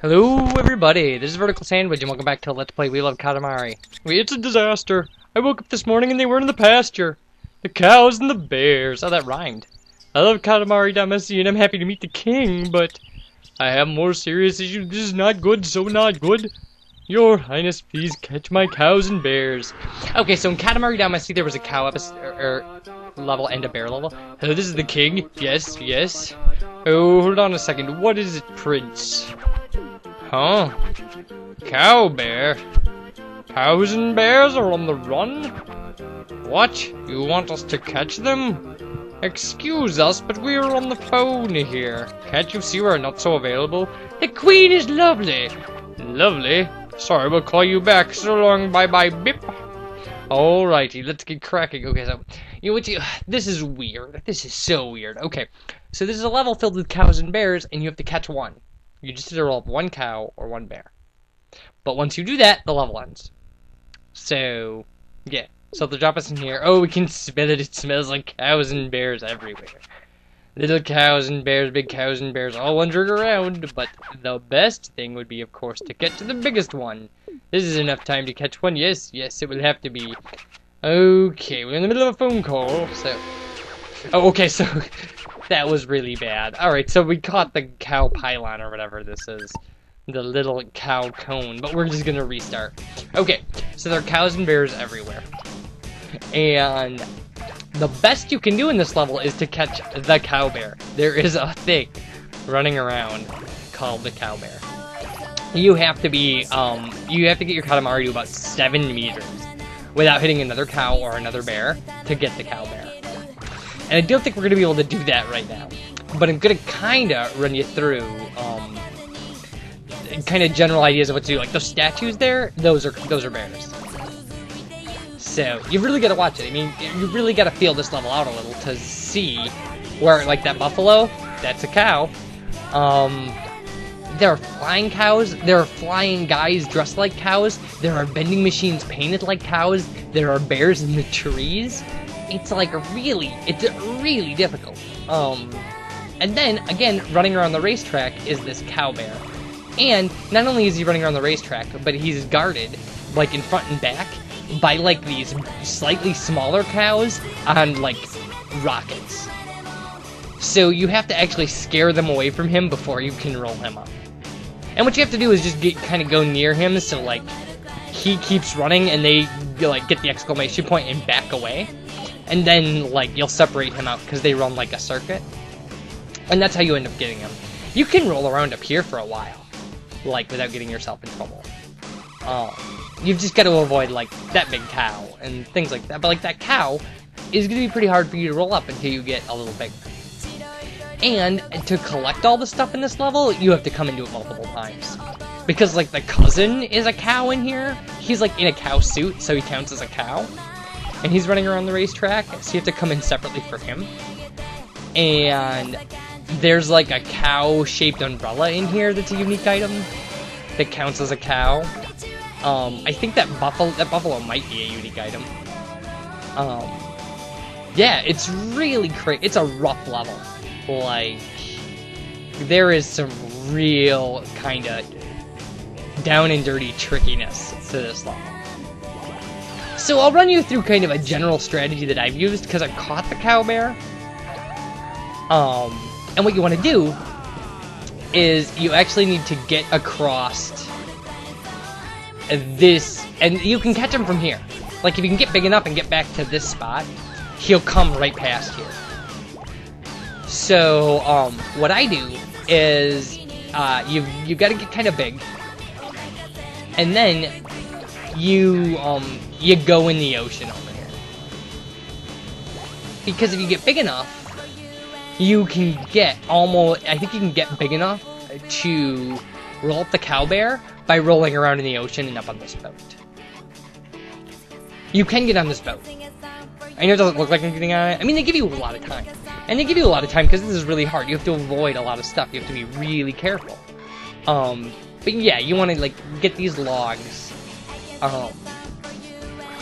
Hello everybody, this is VerticalSandwich and welcome back to Let's Play We Love Katamari. It's a disaster. I woke up this morning and they weren't in the pasture. The cows and the bears. Oh, that rhymed. I love Katamari Damacy and I'm happy to meet the king, but I have more serious issues. This is not good, so not good. Your Highness, please catch my cows and bears. Okay, so in Katamari Damacy there was a cow level and a bear level. Hello, this is the king. Yes, yes. Oh, hold on a second. What is it, Prince? Huh? Cowbear? Cows and bears are on the run? What? You want us to catch them? Excuse us, but we're on the phone here. Can't you see we're not so available? The queen is lovely. Lovely? Sorry, we'll call you back. So long, bye-bye, bip. Alrighty, let's get cracking. Okay, so, this is weird. This is so weird. Okay, so this is a level filled with cows and bears, and you have to catch one. You just have to roll up one cow or one bear. But once you do that, the level ends. So, yeah. So they'll drop us in here. Oh, we can smell it. It smells like cows and bears everywhere. Little cows and bears, big cows and bears, all wandering around. But the best thing would be, of course, to get to the biggest one. This is enough time to catch one. Yes, yes, it will have to be. Okay, we're in the middle of a phone call, so... Oh, okay, so... That was really bad. Alright, so we caught the cow pylon or whatever this is. The little cow cone, but we're just gonna restart. Okay, so there are cows and bears everywhere. And the best you can do in this level is to catch the cowbear. There is a thing running around called the cowbear. You have to be, you have to get your Katamari to about 7 meters without hitting another cow or another bear to get the cowbear. And I don't think we're going to be able to do that right now. But I'm going to kind of run you through, kind of general ideas of what to do. Like, those statues there, those are bears. So, you really got to watch it. I mean, you really got to feel this level out a little to see where, like, that buffalo, that's a cow. There are flying cows, there are flying guys dressed like cows, there are vending machines painted like cows, there are bears in the trees. It's really difficult. And then, again, running around the racetrack is this cowbear. And not only is he running around the racetrack, but he's guarded, like, in front and back, by, like, these slightly smaller cows on, like, rockets. So you have to actually scare them away from him before you can roll him up. And what you have to do is just kind of go near him, so, like, he keeps running and they, like, get the exclamation point and back away. And then, like, you'll separate him out because they run like a circuit. And that's how you end up getting him. You can roll around up here for a while, like, without getting yourself in trouble. You've just got to avoid, like, that big cow and things like that. But, like, that cow is going to be pretty hard for you to roll up until you get a little bigger. And to collect all the stuff in this level, you have to come into it multiple times. Because, like, the cousin is a cow in here. He's, like, in a cow suit, so he counts as a cow. And he's running around the racetrack, so you have to come in separately for him. And there's, like, a cow-shaped umbrella in here that's a unique item that counts as a cow. I think that buffalo might be a unique item. Yeah, it's really crazy. It's a rough level. Like, there is some real kind of down and dirty trickiness to this level. So I'll run you through kind of a general strategy that I've used because I've caught the cowbear. And what you want to do is you actually need to get across this, and you can catch him from here. Like, if you can get big enough and get back to this spot, he'll come right past here. So, what I do is, you've got to get kind of big, and then you go in the ocean over here. Because if you get big enough, you can get I think you can get big enough to roll up the cowbear by rolling around in the ocean and up on this boat. You can get on this boat. I know it doesn't look like I'm getting on it. I mean, they give you a lot of time. And they give you a lot of time because this is really hard. You have to avoid a lot of stuff. You have to be really careful. But yeah, you want to, like, get these logs. Now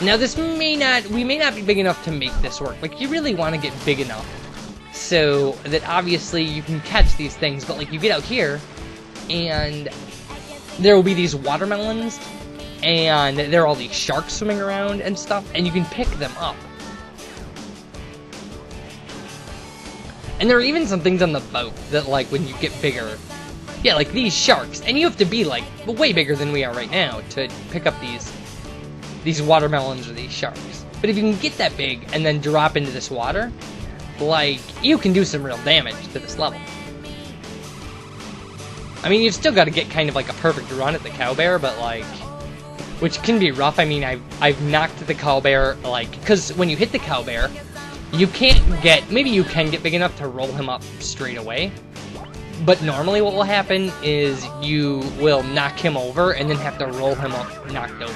we may not be big enough to make this work. Like, you really want to get big enough so that obviously you can catch these things, but like you get out here and there will be these watermelons, and there are all these sharks swimming around and stuff, and you can pick them up. And there are even some things on the boat that, like, when you get bigger, yeah, like these sharks, and you have to be, like, way bigger than we are right now to pick up these watermelons or these sharks. But if you can get that big and then drop into this water, like, you can do some real damage to this level. I mean, you've still got to get kind of like a perfect run at the cowbear, but like, which can be rough. I mean, I've knocked the cowbear, like, because when you hit the cowbear, you can't get, maybe you can get big enough to roll him up straight away, but normally what will happen is you will knock him over and then have to roll him up knocked over.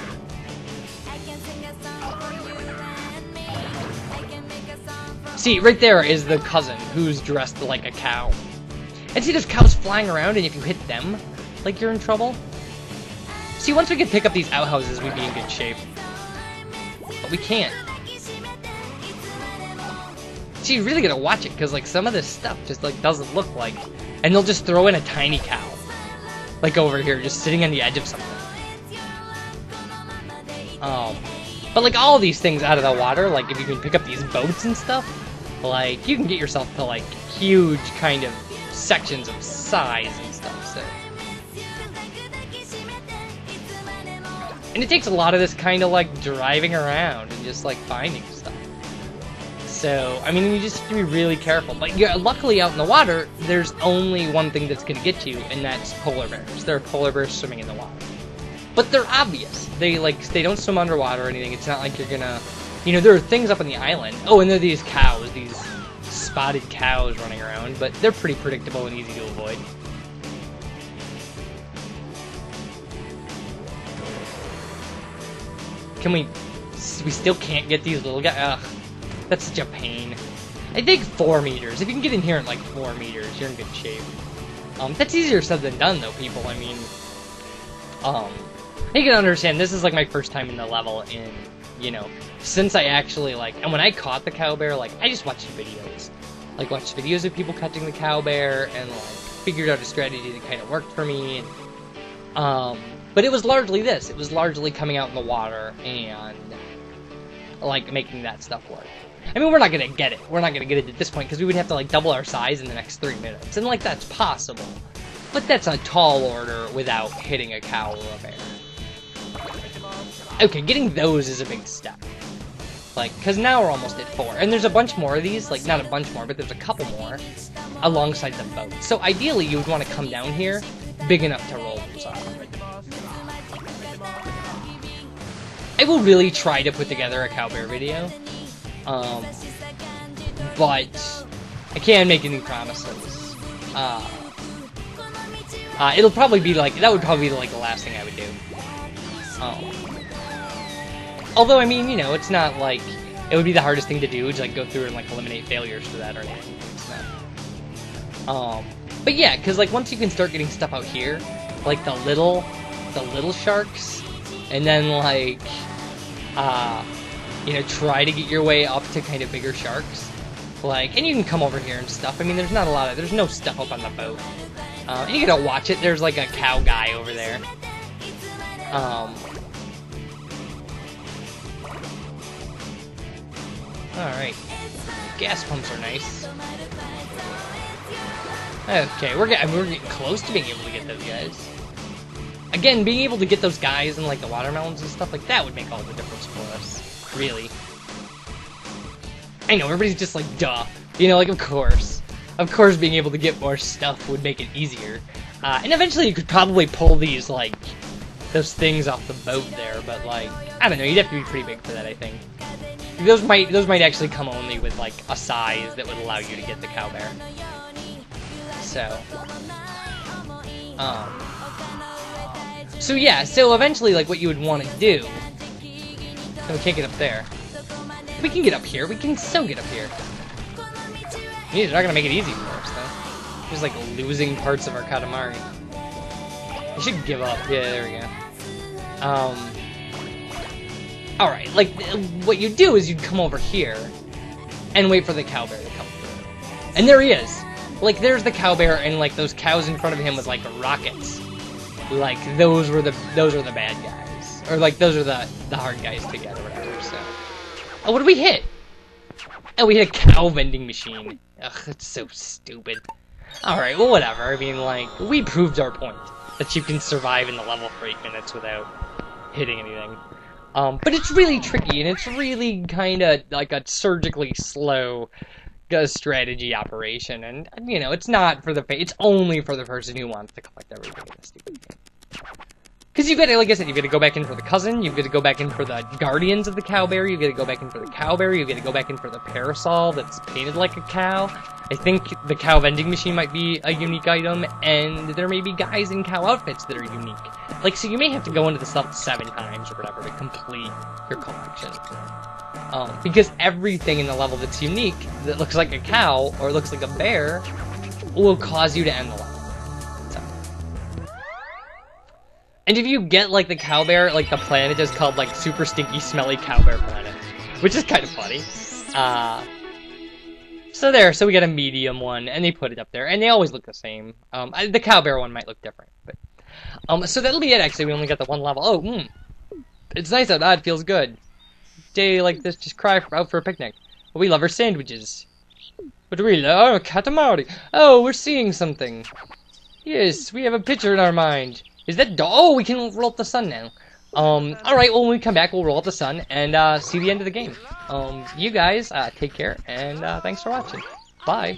See, right there is the cousin who's dressed like a cow. And see, there's cows flying around, and if you hit them, like, you're in trouble. See, once we could pick up these outhouses, we'd be in good shape. But we can't. See, you really gotta watch it, because, like, some of this stuff just, like, doesn't look like... And they'll just throw in a tiny cow. Like, over here, just sitting on the edge of something. But, like, all these things out of the water, like, if you can pick up these boats and stuff, like, you can get yourself to, like, huge kind of sections of size and stuff, so... And it takes a lot of this kind of, like, driving around and just, like, finding stuff. So, I mean, you just have to be really careful. But luckily out in the water, there's only one thing that's going to get you, and that's polar bears. There are polar bears swimming in the water. But they're obvious. They don't swim underwater or anything. It's not like you're gonna... You know, there are things up on the island. Oh, and there are these cows, these spotted cows running around, but they're pretty predictable and easy to avoid. We still can't get these little guys. Ugh, that's such a pain. I think 4 meters. If you can get in here at like 4 meters, you're in good shape. That's easier said than done, though, people. I mean, you can understand, this is like my first time in the level, and, you know, since I actually, like, and when I caught the cowbear, like, I just watched videos. Like, watched videos of people catching the cowbear, and, like, figured out a strategy that kind of worked for me, and, but it was largely this. It was largely coming out in the water and, like, making that stuff work. I mean, we're not gonna get it. We're not gonna get it at this point, because we would have to, like, double our size in the next 3 minutes. And, like, that's possible. But that's a tall order without hitting a cow or a bear. Okay, getting those is a big step. Like, because now we're almost at 4. And there's a bunch more of these. Like, not a bunch more, but there's a couple more alongside the boat. So, ideally, you would want to come down here big enough to roll those up. I will really try to put together a cowbear video, but I can't make any promises. It'll probably be like, that would probably be like the last thing I would do. Although, I mean, you know, it's not like, it would be the hardest thing to do, to like go through and like eliminate failures for that or anything. It's not. But yeah, because like once you can start getting stuff out here, like the little sharks, and then like, you know, try to get your way up to kind of bigger sharks. Like, and you can come over here and stuff. I mean, there's not a lot of, there's no stuff up on the boat. And you gotta watch it, there's like a cow guy over there. Alright. Gas pumps are nice. Okay, we're getting close to being able to get those guys. Again, being able to get those guys and like the watermelons and stuff like that would make all the difference for us. Really. I know, everybody's just like, duh. You know, like, of course. Of course being able to get more stuff would make it easier. And eventually you could probably pull these, like, those things off the boat there, but, like, I don't know, you'd have to be pretty big for that, I think. Those might actually come only with, like, a size that would allow you to get the cowbear. So yeah, so eventually, like, what you would want to do... And we can't get up there. We can get up here, we can still get up here. They're not gonna make it easy for us, though. Just, like, losing parts of our Katamari. I should give up. Yeah, there we go. Alright, like, what you do is you'd come over here and wait for the cowbear to come through. And there he is! Like, there's the cowbear, and, like, those cows in front of him with, like, rockets. Like, those were the bad guys. Or, like, those are the hard guys to get, or whatever, so. Oh, what did we hit? Oh, we hit a cow vending machine. Ugh, that's so stupid. Alright, well, whatever. I mean, like, we proved our point. That you can survive in the level for 8 minutes without hitting anything. But it's really tricky, and it's really kind of like a surgically slow strategy operation. And, you know, it's not for the... It's only for the person who wants to collect everything in this stupid game. Because you've got to, like I said, you've got to go back in for the cousin, you've got to go back in for the guardians of the cowbear, you've got to go back in for the cowbear, you've got to go back in for the parasol that's painted like a cow. I think the cow vending machine might be a unique item, and there may be guys in cow outfits that are unique. Like, so you may have to go into this level 7 times or whatever to complete your collection. Because everything in the level that's unique, that looks like a cow, or looks like a bear, will cause you to end the level. And if you get, like, the cowbear, like, the planet is called, like, Super Stinky Smelly Cowbear Planet. Which is kind of funny. So we got a medium one, and they put it up there. And they always look the same. The cowbear one might look different. But so that'll be it, actually. We only got the one level. Oh, it's nice out. It feels good. Day like this, just cry out for a picnic. But we love our sandwiches. What do we love? Oh, Katamari. Oh, we're seeing something. Yes, we have a picture in our mind. Is that oh, we can roll up the sun now. Alright, well, when we come back, we'll roll up the sun and see the end of the game. You guys, take care, and thanks for watching. Bye.